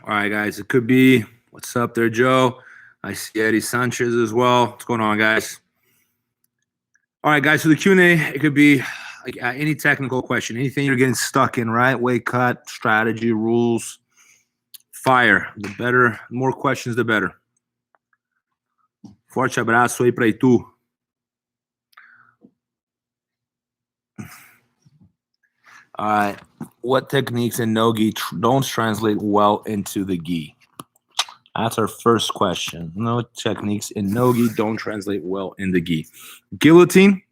All right, guys. It could be. What's up there, Joe? I see Eddie Sanchez as well. What's going on, guys? All right, guys. So the Q&A, it could be like any technical question, anything you're getting stuck in, right? Weight cut, strategy, rules, fire. The better, the more questions, the better. Forte abraço aí para Itu. All right. What techniques in no-gi don't translate well into the gi? That's our first question. No techniques in no-gi don't translate well in the gi. Guillotine,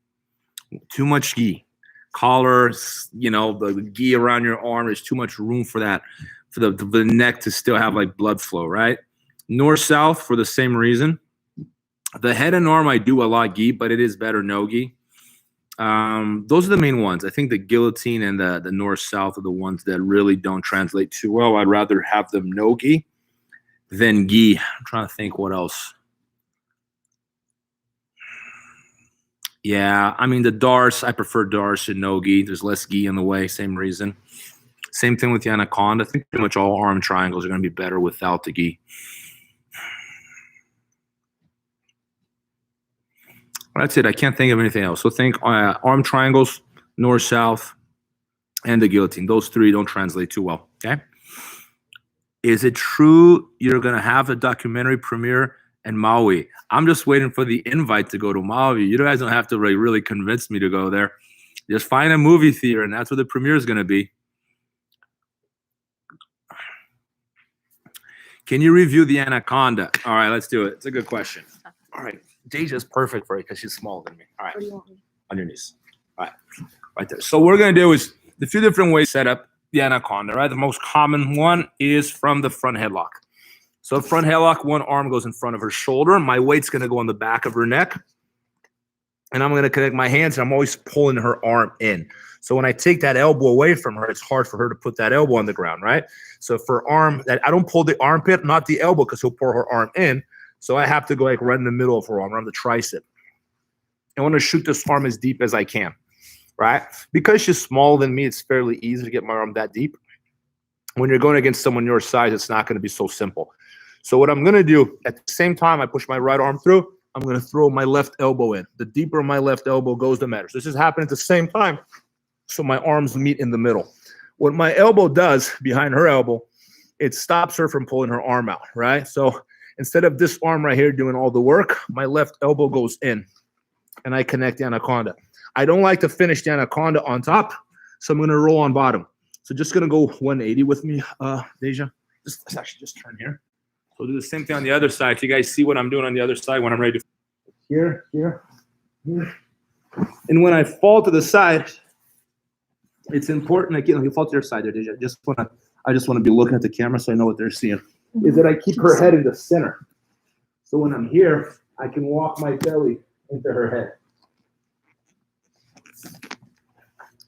too much gi. Collar, the gi around your arm, there's too much room for that, for the neck to still have like blood flow, right? North-south for the same reason. The head and arm, I do a lot gi, but it is better no-gi. Those are the main ones. I think the guillotine and the north-south are the ones that really don't translate too well. I'd rather have them no-gi than gi. I'm trying to think what else. Yeah, I mean, the Dars, I prefer Dars and no-gi. There's less gi in the way, same reason. Same thing with the Anaconda. I think pretty much all arm triangles are going to be better without the gi. That's it. I can't think of anything else. So think arm triangles, north-south, and the guillotine. Those three don't translate too well, okay? Is it true you're going to have a documentary premiere in Maui? I'm just waiting for the invite to go to Maui. You guys don't have to really convince me to go there. Just find a movie theater, and that's where the premiere is going to be. Can you review the Anaconda? All right, let's do it. It's a good question. All right. Deja's perfect for it because she's smaller than me. All right. On your knees. All right. Right there. So what we're going to do is a few different ways to set up the Anaconda, right? The most common one is from the front headlock. So front headlock, one arm goes in front of her shoulder. My weight's going to go on the back of her neck. And I'm going to connect my hands, and I'm always pulling her arm in. So when I take that elbow away from her, it's hard for her to put that elbow on the ground, right? So for arm, I don't pull the armpit, not the elbow, because he'll pull her arm in. So I have to go like right in the middle of her arm, around the tricep. I want to shoot this arm as deep as I can, right? Because she's smaller than me, it's fairly easy to get my arm that deep. When you're going against someone your size, it's not going to be so simple. So what I'm going to do, at the same time I push my right arm through, I'm going to throw my left elbow in. The deeper my left elbow goes, the better. So this is happening at the same time, so my arms meet in the middle. What my elbow does behind her elbow, it stops her from pulling her arm out, right? So instead of this arm right here doing all the work, my left elbow goes in, and I connect the Anaconda. I don't like to finish the Anaconda on top, so I'm going to roll on bottom. So just going to go 180 with me, Deja. Let's actually just turn here. So do the same thing on the other side. So you guys see what I'm doing on the other side when I'm ready to here. And when I fall to the side, it's important. Again, you fall to your side there, Deja. I just want to be looking at the camera so I know what they're seeing. Is that I keep her head in the center. So when I'm here, I can walk my belly into her head.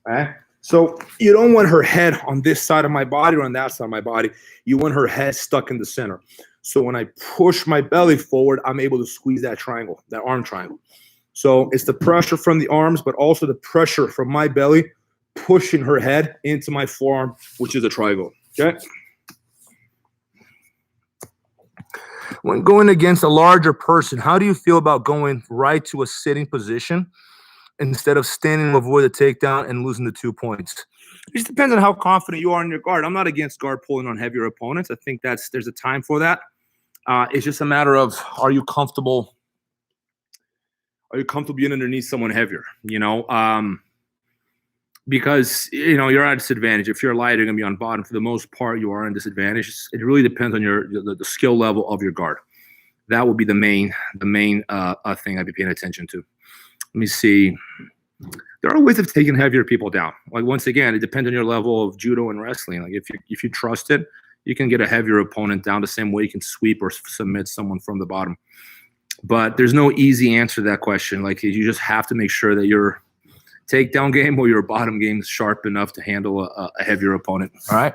All right? So you don't want her head on this side of my body or on that side of my body. You want her head stuck in the center. So when I push my belly forward, I'm able to squeeze that triangle, that arm triangle. So it's the pressure from the arms, but also the pressure from my belly pushing her head into my forearm, which is a triangle. Okay? When going against a larger person, how do you feel about going right to a sitting position instead of standing to avoid the takedown and losing the 2 points? It just depends on how confident you are in your guard. I'm not against guard pulling on heavier opponents. I think there's a time for that. It's just a matter of, are you comfortable being underneath someone heavier? Because you're at a disadvantage. If you're light, you're going to be on bottom. For the most part, you are in disadvantage. It really depends on the skill level of your guard. That would be the main thing I'd be paying attention to. Let me see. There are ways of taking heavier people down. Like, once again, it depends on your level of judo and wrestling. Like, if you trust it, you can get a heavier opponent down the same way you can sweep or submit someone from the bottom. But there's no easy answer to that question. Like, you just have to make sure that your takedown game or your bottom game is sharp enough to handle a heavier opponent. All right?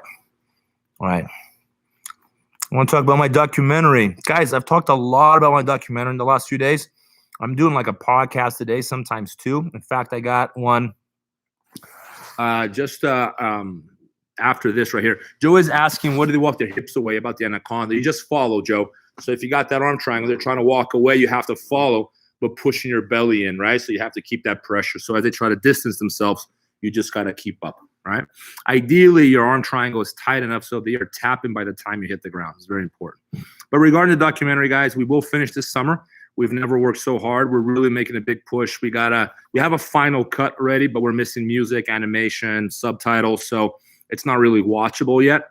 All right. I want to talk about my documentary. Guys, I've talked a lot about my documentary in the last few days. I'm doing like a podcast today, sometimes two. In fact, I got one just after this right here. Joe is asking, what do they walk their hips away about the anaconda? You just follow, Joe. So if you got that arm triangle, they're trying to walk away, you have to follow, but pushing your belly in, right? So you have to keep that pressure. So as they try to distance themselves, you just got to keep up, right? Ideally, your arm triangle is tight enough so they are tapping by the time you hit the ground. It's very important. But regarding the documentary, guys, we will finish this summer. We've never worked so hard. We're really making a big push. We have a final cut ready, but we're missing music, animation, subtitles. So it's not really watchable yet.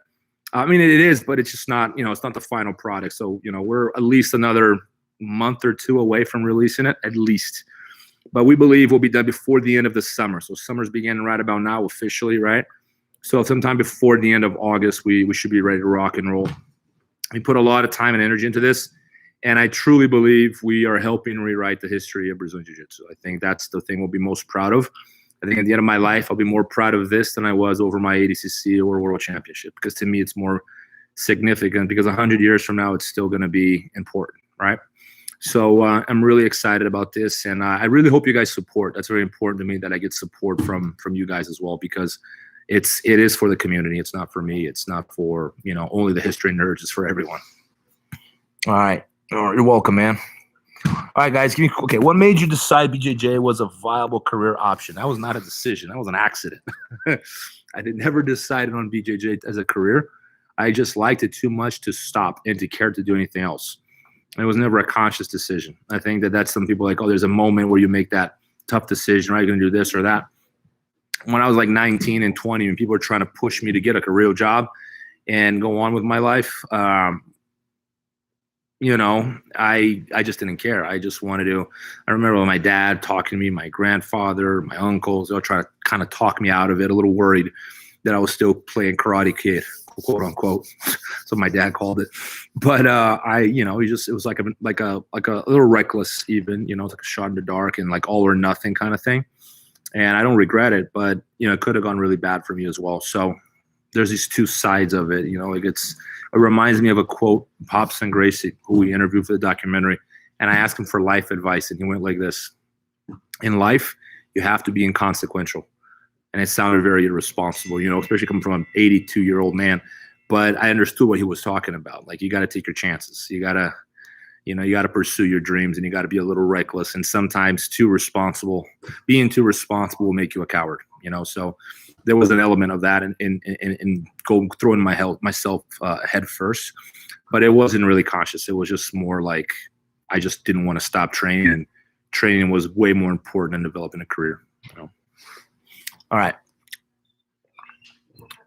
I mean, it is, but it's just not, it's not the final product. So, we're at least another month or two away from releasing it, at least. But we believe we'll be done before the end of the summer. So summer's beginning right about now officially, right? So sometime before the end of August, we should be ready to rock and roll. We put a lot of time and energy into this. And I truly believe we are helping rewrite the history of Brazilian Jiu-Jitsu. I think that's the thing we'll be most proud of. I think at the end of my life, I'll be more proud of this than I was over my ADCC or World Championship, because to me, it's more significant because 100 years from now, it's still going to be important, right? So I'm really excited about this, and I really hope you guys support. That's very important to me that I get support from you guys as well, because it is for the community. It's not for me. It's not for only the history nerds. It's for everyone. All right. You're welcome, man. All right, guys. Okay, what made you decide BJJ was a viable career option? That was not a decision. That was an accident. I never decided on BJJ as a career. I just liked it too much to stop and to care to do anything else. It was never a conscious decision. I think that's some people like, oh, there's a moment where you make that tough decision, right? You're going to do this or that. When I was like 19 and 20, and people were trying to push me to get a real job and go on with my life, I just didn't care. I just wanted to. I remember my dad talking to me, my grandfather, my uncles, they'll try to kind of talk me out of it, a little worried that I was still playing Karate Kid, quote unquote. So my dad called it. But it was like a little reckless even, it's like a shot in the dark and like all or nothing kind of thing. And I don't regret it, but it could have gone really bad for me as well. So there's these two sides of it, it reminds me of a quote, Pops and Gracie, who we interviewed for the documentary. And I asked him for life advice, and he went like this: in life, you have to be inconsequential. And it sounded very irresponsible, especially coming from an 82-year-old man. But I understood what he was talking about. Like, you got to take your chances. You got to pursue your dreams, and you got to be a little reckless. And sometimes being too responsible will make you a coward, So there was an element of that in throwing myself head first. But it wasn't really conscious. It was just more like I just didn't want to stop training. And training was way more important than developing a career, All right.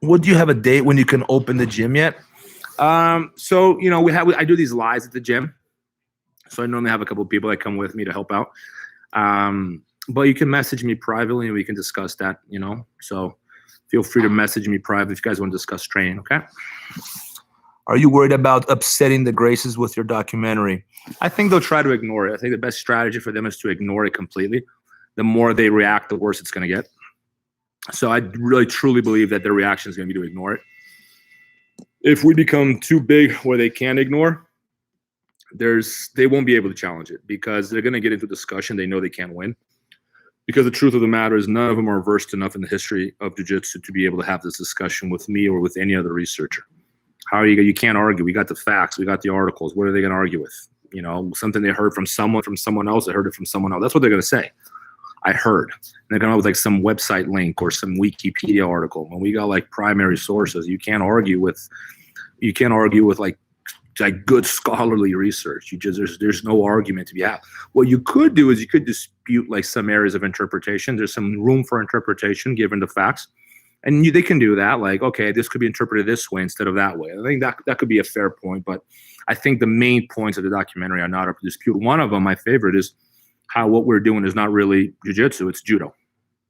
Would you have a date when you can open the gym yet? I do these lives at the gym. So I normally have a couple of people that come with me to help out. But you can message me privately and we can discuss that, So feel free to message me privately if you guys want to discuss training, okay? Are you worried about upsetting the Graces with your documentary? I think they'll try to ignore it. I think the best strategy for them is to ignore it completely. The more they react, the worse it's going to get. So I really truly believe that their reaction is going to be to ignore it. If we become too big where they can't ignore, they won't be able to challenge it because they're going to get into discussion. They know they can't win. Because the truth of the matter is none of them are versed enough in the history of jiu-jitsu to be able to have this discussion with me or with any other researcher. You can't argue. We got the facts. We got the articles. What are they going to argue with? Something they heard from someone else. They heard it from someone else. That's what they're going to say. I heard. And they're going to have like some website link or some Wikipedia article. When we got like primary sources, you can't argue with like good scholarly research. There's no argument to be had. What you could do is you could dispute like some areas of interpretation. There's some room for interpretation given the facts. And they can do that. Like, okay, this could be interpreted this way instead of that way. I think that could be a fair point. But I think the main points of the documentary are not up to dispute. One of them, my favorite, is how what we're doing is not really jiu-jitsu, it's judo.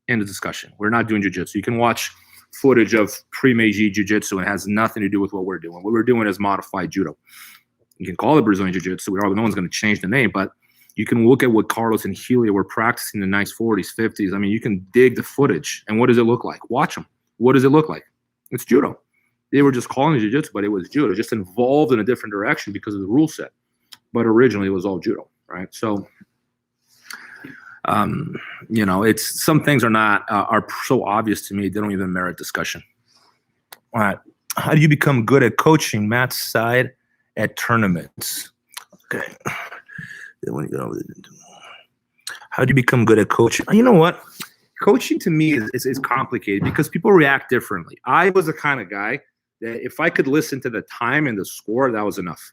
End of discussion. We're not doing jiu-jitsu. You can watch footage of pre-Meiji jiu-jitsu and it has nothing to do with what we're doing. What we're doing is modified judo. You can call it Brazilian jiu-jitsu. No one's going to change the name, but you can look at what Carlos and Helia were practicing in the 1940s, 50s. I mean, you can dig the footage. And what does it look like? Watch them. What does it look like? It's judo. They were just calling it jiu-jitsu, but it was judo, just involved in a different direction because of the rule set. But originally it was all judo, right? So, it's some things are so obvious to me, they don't even merit discussion. All right. How do you become good at coaching Matt's side at tournaments? Okay. How do you become good at coaching? You know what? Coaching to me is complicated because people react differently. I was the kind of guy that if I could listen to the time and the score, that was enough.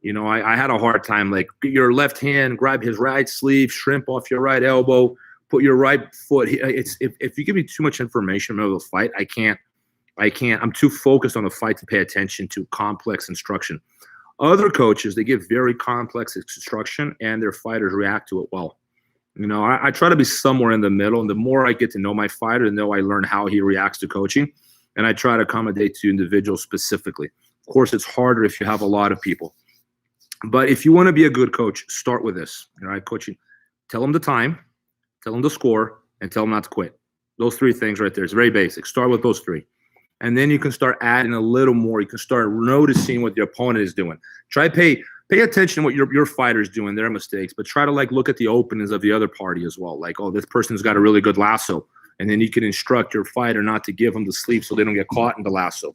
You know, I had a hard time. Like, your left hand, grab his right sleeve, shrimp off your right elbow, put your right foot. If you give me too much information in the middle of the fight, I can't. I'm too focused on the fight to pay attention to complex instruction. Other coaches, they give very complex instruction and their fighters react to it well. You know, I try to be somewhere in the middle, and the more I get to know my fighter, the more I learn how he reacts to coaching, and I try to accommodate to individuals specifically. Of course, it's harder if you have a lot of people. But if you want to be a good coach, start with this. All right, coaching. Tell them the time, tell them the score, and tell them not to quit. Those three things right there. It's very basic. Start with those three. And then you can start adding a little more. You can start noticing what your opponent is doing. Try pay attention to what your fighter is doing, their mistakes, but try to look at the openings of the other party as well. Like, oh, this person's got a really good lasso. And then you can instruct your fighter not to give them the sleep so they don't get caught in the lasso.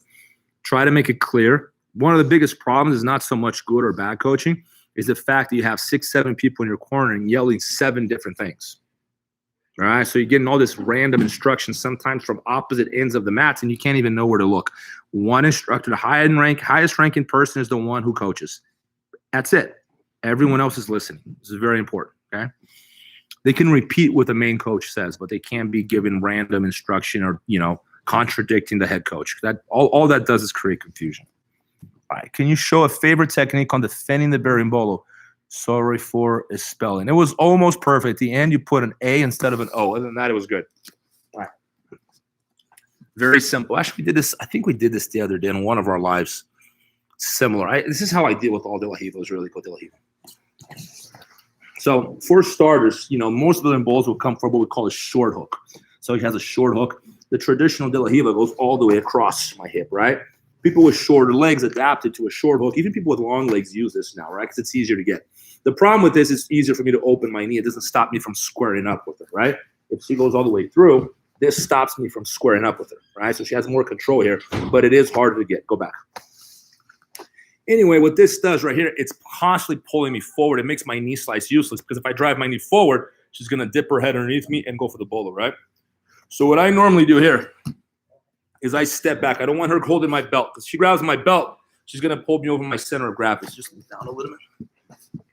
Try to make it clear. One of the biggest problems is not so much good or bad coaching, is the fact that you have 6, 7 people in your corner and yelling 7 different things. All right, so you're getting all this random instruction, sometimes from opposite ends of the mats, and you can't even know where to look. One instructor, the highest ranking person, is the one who coaches. That's it. Everyone else is listening. This is very important. Okay, they can repeat what the main coach says, but they can't be given random instruction or contradicting the head coach. That all that does is create confusion. All right, can you show a favorite technique on defending the berimbolo? Sorry for a spelling. It was almost perfect. At the end, you put an A instead of an O. Other than that, it was good. All right. Very simple. Actually, we did this. I think we did this the other day in one of our lives. Similar. This is how I deal with all De La Riva. Really good De La Riva. So for starters, most of the bowls will come from what we call a short hook. So he has a short hook. The traditional De La Riva goes all the way across my hip, right? People with shorter legs adapted to a short hook. Even people with long legs use this now, right? Because it's easier to get. The problem with this is it's easier for me to open my knee. It doesn't stop me from squaring up with it, right? If she goes all the way through, this stops me from squaring up with her, right? So she has more control here, but it is harder to get. Go back. Anyway, what this does right here, it's constantly pulling me forward. It makes my knee slice useless because if I drive my knee forward, she's going to dip her head underneath me and go for the bolo, right? So what I normally do here is I step back. I don't want her holding my belt because she grabs my belt, she's going to pull me over my center of gravity. Just down a little bit.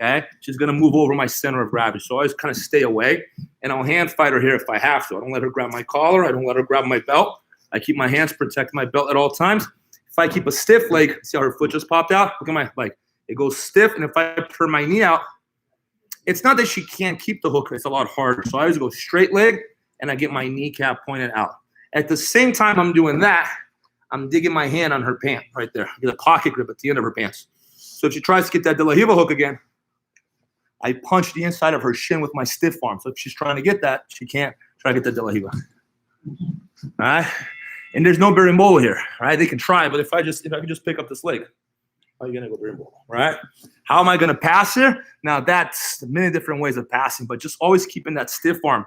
Okay? She's going to move over my center of gravity. So I always kind of stay away, and I'll hand fight her here if I have to. I don't let her grab my collar. I don't let her grab my belt. I keep my hands protecting my belt at all times. If I keep a stiff leg, see how her foot just popped out? Look at my leg. It goes stiff, and if I turn my knee out, it's not that she can't keep the hook. It's a lot harder. So I always go straight leg, and I get my kneecap pointed out. At the same time I'm doing that, I'm digging my hand on her pant right there. Get a pocket grip at the end of her pants. So if she tries to get that De La Riva hook again, I punch the inside of her shin with my stiff arm. So if she's trying to get that, she can't try to get that De La Riva. All right? And there's no berimbolo here, right? They can try, but if I can just pick up this leg, how are you going to go berimbolo, right? How am I going to pass here? Now, that's many different ways of passing, but just always keeping that stiff arm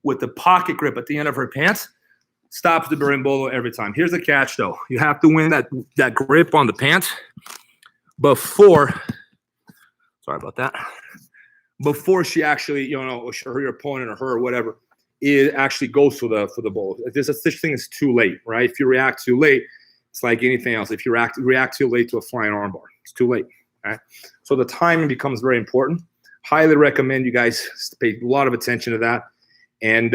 with the pocket grip at the end of her pants stops the berimbolo every time. Here's the catch, though. You have to win that grip on the pants before – sorry about that – before she actually, or your opponent or her or whatever, it actually goes for the ball. There's a such thing as too late, right? If you react too late, it's like anything else. If you react too late to a flying armbar, it's too late, right? So the timing becomes very important. Highly recommend you guys pay a lot of attention to that and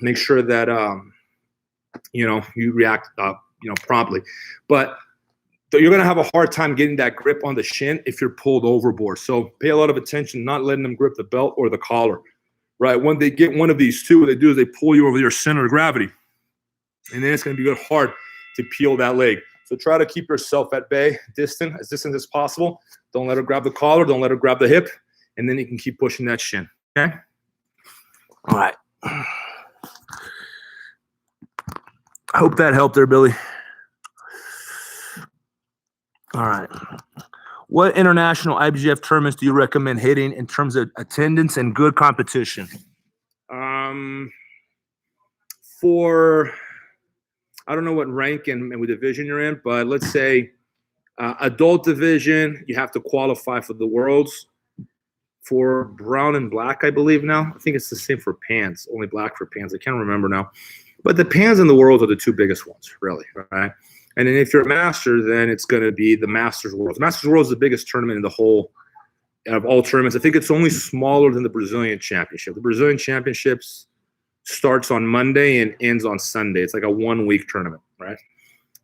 make sure that you react promptly. But you're going to have a hard time getting that grip on the shin if you're pulled overboard. So pay a lot of attention, not letting them grip the belt or the collar, right? When they get one of these two, what they do is they pull you over your center of gravity. And then it's going to be hard to peel that leg. So try to keep yourself at bay, as distant as possible. Don't let her grab the collar. Don't let her grab the hip. And then you can keep pushing that shin, okay? All right. I hope that helped there, Billy. All right. What international IBJJF tournaments do you recommend hitting in terms of attendance and good competition? For I don't know what rank and what division you're in, but let's say adult division, you have to qualify for the Worlds. For brown and black, I believe now. I think it's the same for pants, only black for pants. I can't remember now. But the pans in the world are the two biggest ones, really, right? And then if you're a master, then it's going to be the Masters World. The Masters World is the biggest tournament in the whole of all tournaments. I think it's only smaller than the Brazilian Championship. The Brazilian Championships starts on Monday and ends on Sunday. It's like a 1 week tournament, right?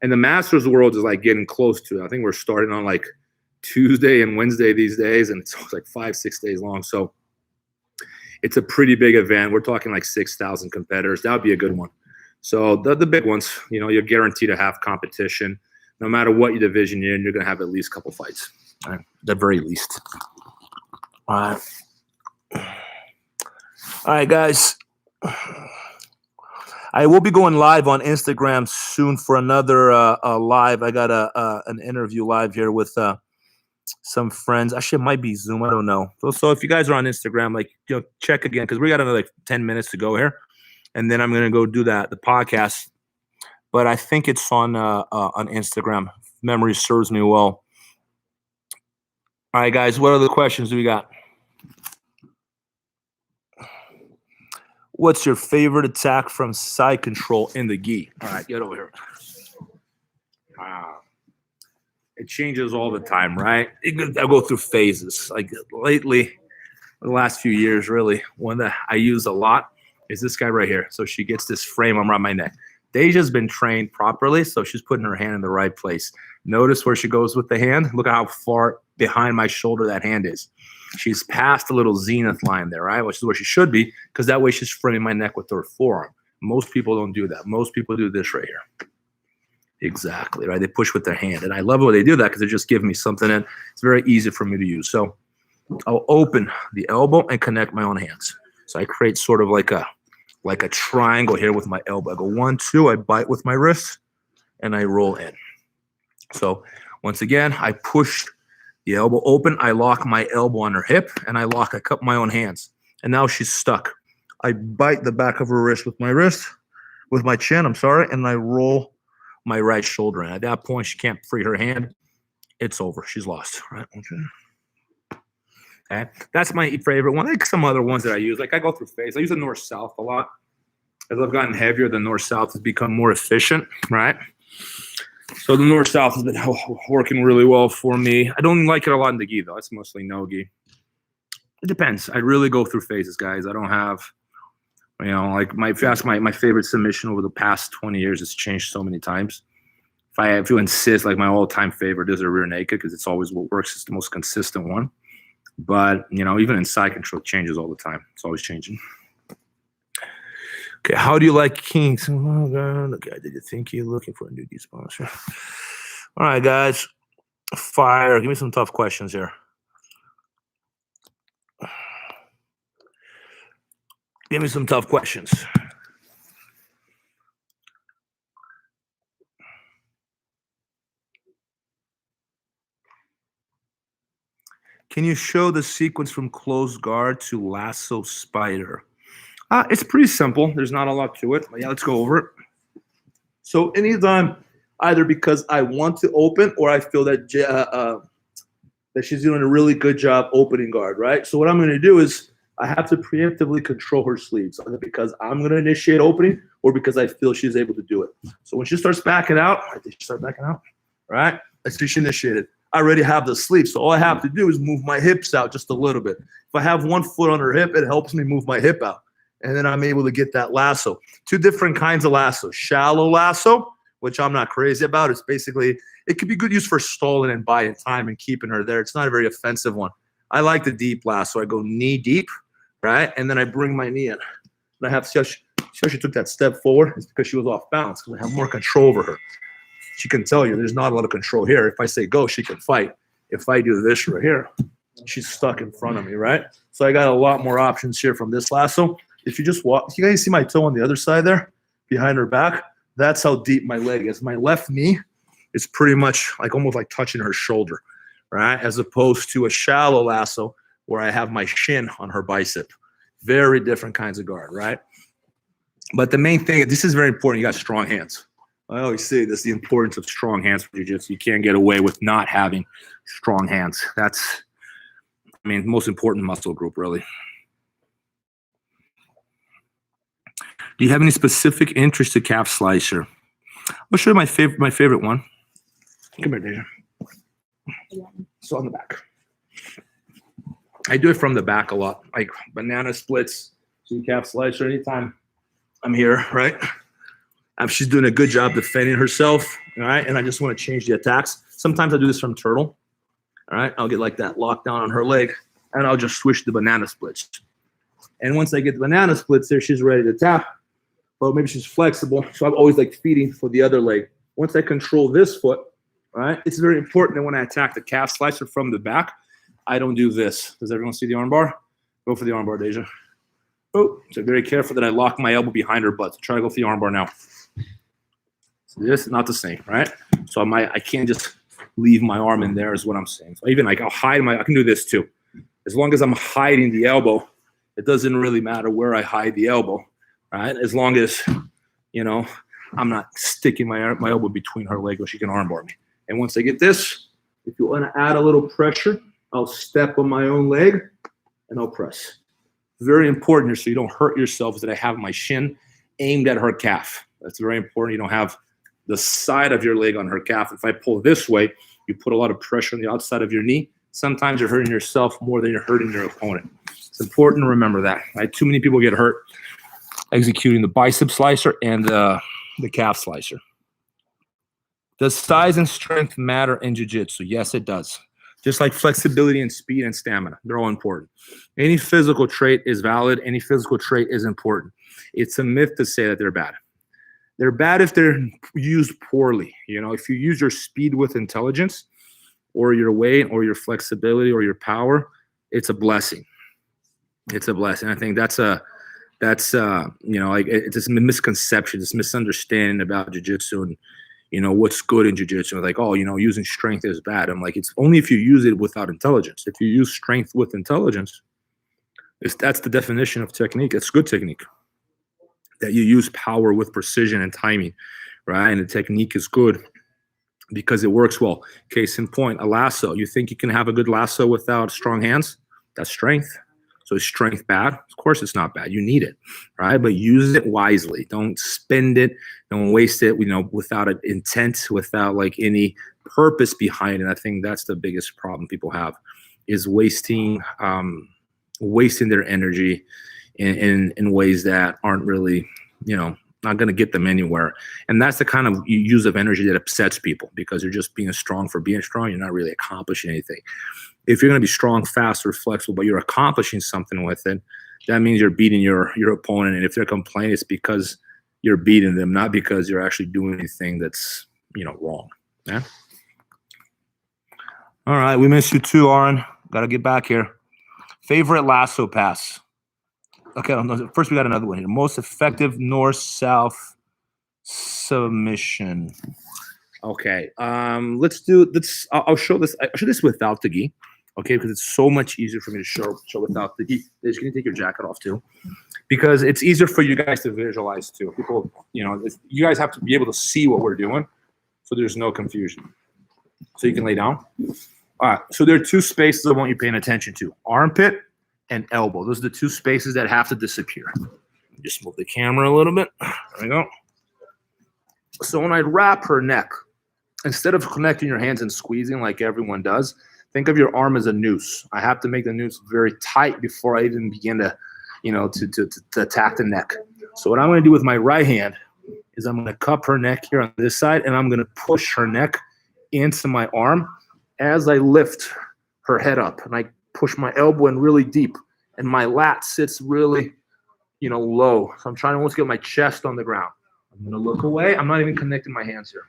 And the Masters World is like getting close to it. I think we're starting on like Tuesday and Wednesday these days, and it's like 5-6 days long. So it's a pretty big event. We're talking like 6,000 competitors. That would be a good one. So the big ones, you know, you're guaranteed to have competition. No matter what your division you're in, you're going to have at least a couple fights, right? At the very least. All right, guys. I will be going live on Instagram soon for another live. I got an interview live here with some friends. Actually, it might be Zoom. I don't know. So if you guys are on Instagram, like, you know, check again, because we got another like 10 minutes to go here, and then I'm gonna go do the podcast. But I think it's on Instagram. If memory serves me well. All right, guys. What other questions do we got? What's your favorite attack from side control in the gi? All right, get over here. It changes all the time, right? I go through phases. Like lately, the last few years, really, one that I use a lot is this guy right here. So she gets this frame around my neck. Deja's been trained properly, so she's putting her hand in the right place. Notice where she goes with the hand. Look at how far behind my shoulder that hand is. She's past the little zenith line there, right? Which is where she should be, because that way she's framing my neck with her forearm. Most people don't do that. Most people do this right here. Exactly, right? They push with their hand. And I love when they do that, because they just give me something, and it's very easy for me to use. So I'll open the elbow and connect my own hands. So I create sort of like a triangle here with my elbow. I go 1, 2, I bite with my wrist, and I roll in. So once again, I push the elbow open. I lock my elbow on her hip, and I cup my own hands. And now she's stuck. I bite the back of her wrist with my chin, and I roll my right shoulder. And at that point, she can't free her hand. It's over. She's lost, right? Okay. That's my favorite one. Like some other ones that I use. Like I go through phase. I use the north-south a lot. As I've gotten heavier, the north-south has become more efficient, right? So the north-south has been working really well for me. I don't like it a lot in the gi, though. It's mostly no gi. It depends. I really go through phases, guys. I don't have, you know, like my favorite submission over the past 20 years has changed so many times. If you insist, like my all-time favorite is a rear naked, because it's always what works. It's the most consistent one. But, you know, even in side control, it changes all the time. It's always changing. Okay, how do you like kinks? Oh, God. Okay, did you think you're looking for a new sponsor? All right, guys. Fire. Give me some tough questions here. Give me some tough questions. Can you show the sequence from closed guard to lasso spider? It's pretty simple. There's not a lot to it. But yeah, let's go over it. So anytime, either because I want to open or I feel that that she's doing a really good job opening guard, right? So what I'm going to do is I have to preemptively control her sleeves, either because I'm going to initiate opening or because I feel she's able to do it. So when she starts backing out, I think she starts backing out, right? I see she initiated. I already have the sleeve, so all I have to do is move my hips out just a little bit. If I have one foot on her hip, it helps me move my hip out, and then I'm able to get that lasso. Two different kinds of lasso. Shallow lasso, which I'm not crazy about. It's basically, it could be good use for stalling and buying time and keeping her there. It's not a very offensive one. I like the deep lasso. I go knee deep, right? And then I bring my knee in. And I have to see how she took that step forward. It's because she was off balance, because I have more control over her. She can tell you there's not a lot of control here. If I say go, she can fight. If I do this right here, she's stuck in front of me, right? So I got a lot more options here from this lasso. If you just walk, you guys see my toe on the other side there, behind her back? That's how deep my leg is. My left knee is pretty much like almost like touching her shoulder, right? As opposed to a shallow lasso where I have my shin on her bicep. Very different kinds of guard, right? But the main thing, this is very important, you got strong hands. I always say this, the importance of strong hands for jiu-jitsu. You can't get away with not having strong hands. That's, I mean, the most important muscle group, really. Do you have any specific interest to calf slicer? I'll show you my favorite one. Come here, Deja. So on the back. I do it from the back a lot, like banana splits, calf slicer anytime I'm here, right? She's doing a good job defending herself, all right? And I just want to change the attacks. Sometimes I do this from turtle, all right? I'll get like that lockdown on her leg, and I'll just switch the banana splits. And once I get the banana splits there, she's ready to tap. Well, maybe she's flexible, so I'm always like feeding for the other leg. Once I control this foot, all right, it's very important that when I attack the calf slicer from the back, I don't do this. Does everyone see the armbar? Go for the armbar, Deja. Oh, so very careful that I lock my elbow behind her butt. So try to go for the armbar now. So this is not the same, right? So I can't just leave my arm in there is what I'm saying. So even like I'll hide I can do this too. As long as I'm hiding the elbow, it doesn't really matter where I hide the elbow, right? As long as, you know, I'm not sticking my elbow between her leg where she can armbar me. And once I get this, if you want to add a little pressure, I'll step on my own leg and I'll press. Very important here so you don't hurt yourself is that I have my shin aimed at her calf. That's very important. You don't have the side of your leg on her calf. If I pull this way, you put a lot of pressure on the outside of your knee. Sometimes you're hurting yourself more than you're hurting your opponent. It's important to remember that. Right? Too many people get hurt executing the bicep slicer and the calf slicer. Does size and strength matter in jiu-jitsu? Yes, it does. Just like flexibility and speed and stamina, they're all important. Any physical trait is valid. Any physical trait is important. It's a myth to say that they're bad. They're bad if they're used poorly. You know, if you use your speed with intelligence or your weight or your flexibility or your power, it's a blessing. It's a blessing. I think that's you know, like it's a misconception, it's misunderstanding about jiu-jitsu and, you know, what's good in jiu-jitsu. Like, oh, you know, using strength is bad. I'm like, it's only if you use it without intelligence. If you use strength with intelligence, that's the definition of technique. It's good technique. That you use power with precision and timing, right? And the technique is good because it works well. Case in point, a lasso. You think you can have a good lasso without strong hands? That's strength. So is strength bad? Of course it's not bad. You need it, right? But use it wisely. Don't spend it. Don't waste it, you know, without an intent, without like any purpose behind it. I think that's the biggest problem people have is wasting their energy in ways that aren't really, you know, not going to get them anywhere. And that's the kind of use of energy that upsets people because you're just being strong for being strong. You're not really accomplishing anything. If you're going to be strong, fast, or flexible, but you're accomplishing something with it, that means you're beating your opponent. And if they're complaining, it's because you're beating them, not because you're actually doing anything that's, you know, wrong. Yeah. All right. We miss you too, Aaron. Got to get back here. Favorite lasso pass. Okay. First, we got another one here. Most effective north-south submission. Okay. I'll show this. I'll show this without the gi. Okay, because it's so much easier for me to show without the gi. Can you take your jacket off too? Because it's easier for you guys to visualize too. People, you know, you guys have to be able to see what we're doing, so there's no confusion. So you can lay down. All right. So there are two spaces I want you paying attention to: armpit and elbow. Those are the two spaces that have to disappear. Just move the camera a little bit. There we go. So when I wrap her neck, instead of connecting your hands and squeezing like everyone does, think of your arm as a noose. I have to make the noose very tight before I even begin to, you know, to attack the neck. So what I'm going to do with my right hand is I'm going to cup her neck here on this side, and I'm going to push her neck into my arm as I lift her head up. And I push my elbow in really deep, and my lat sits really, you know, low. So I'm trying to almost get my chest on the ground. I'm going to look away. I'm not even connecting my hands here.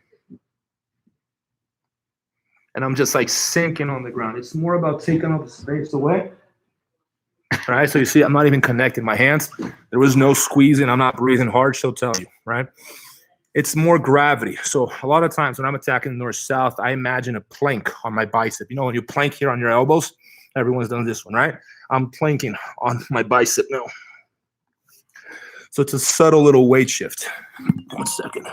And I'm just like sinking on the ground. It's more about taking up the space away. Right? So you see, I'm not even connecting my hands. There was no squeezing. I'm not breathing hard. She'll tell you, right? It's more gravity. So a lot of times when I'm attacking north-south, I imagine a plank on my bicep. You know, when you plank here on your elbows, everyone's done this one, right? I'm planking on my bicep now. So it's a subtle little weight shift. 1 second.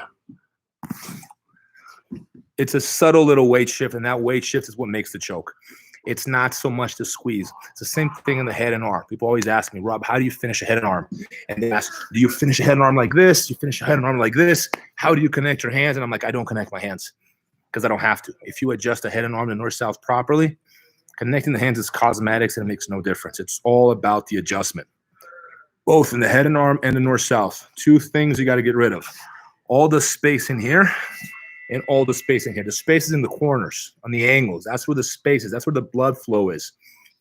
It's a subtle little weight shift, and that weight shift is what makes the choke. It's not so much the squeeze. It's the same thing in the head and arm. People always ask me, Rob, how do you finish a head and arm? And they ask, do you finish a head and arm like this? Do you finish a head and arm like this? How do you connect your hands? And I'm like, I don't connect my hands because I don't have to. If you adjust a head and arm to north-south properly, connecting the hands is cosmetics and it makes no difference. It's all about the adjustment, both in the head and arm and the north-south. Two things you got to get rid of. All the space in here and all the space in here. The space is in the corners, on the angles. That's where the space is. That's where the blood flow is.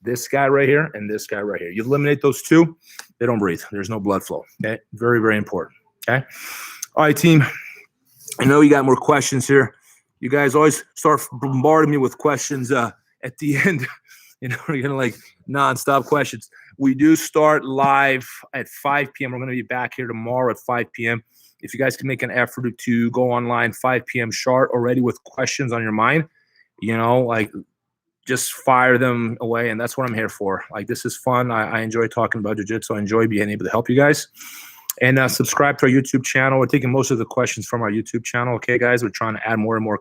This guy right here and this guy right here. You eliminate those two, they don't breathe. There's no blood flow. Okay? Very, very important. Okay? All right, team. I know you got more questions here. You guys always start bombarding me with questions at the end. You know, we're gonna like nonstop questions. We do start live at 5 p.m. We're gonna be back here tomorrow at 5 p.m. If you guys can make an effort to go online 5 p.m. sharp already with questions on your mind, you know, like just fire them away. And that's what I'm here for. Like, this is fun. I enjoy talking about jiu-jitsu. I enjoy being able to help you guys. And subscribe to our YouTube channel. We're taking most of the questions from our YouTube channel. Okay, guys, we're trying to add more and more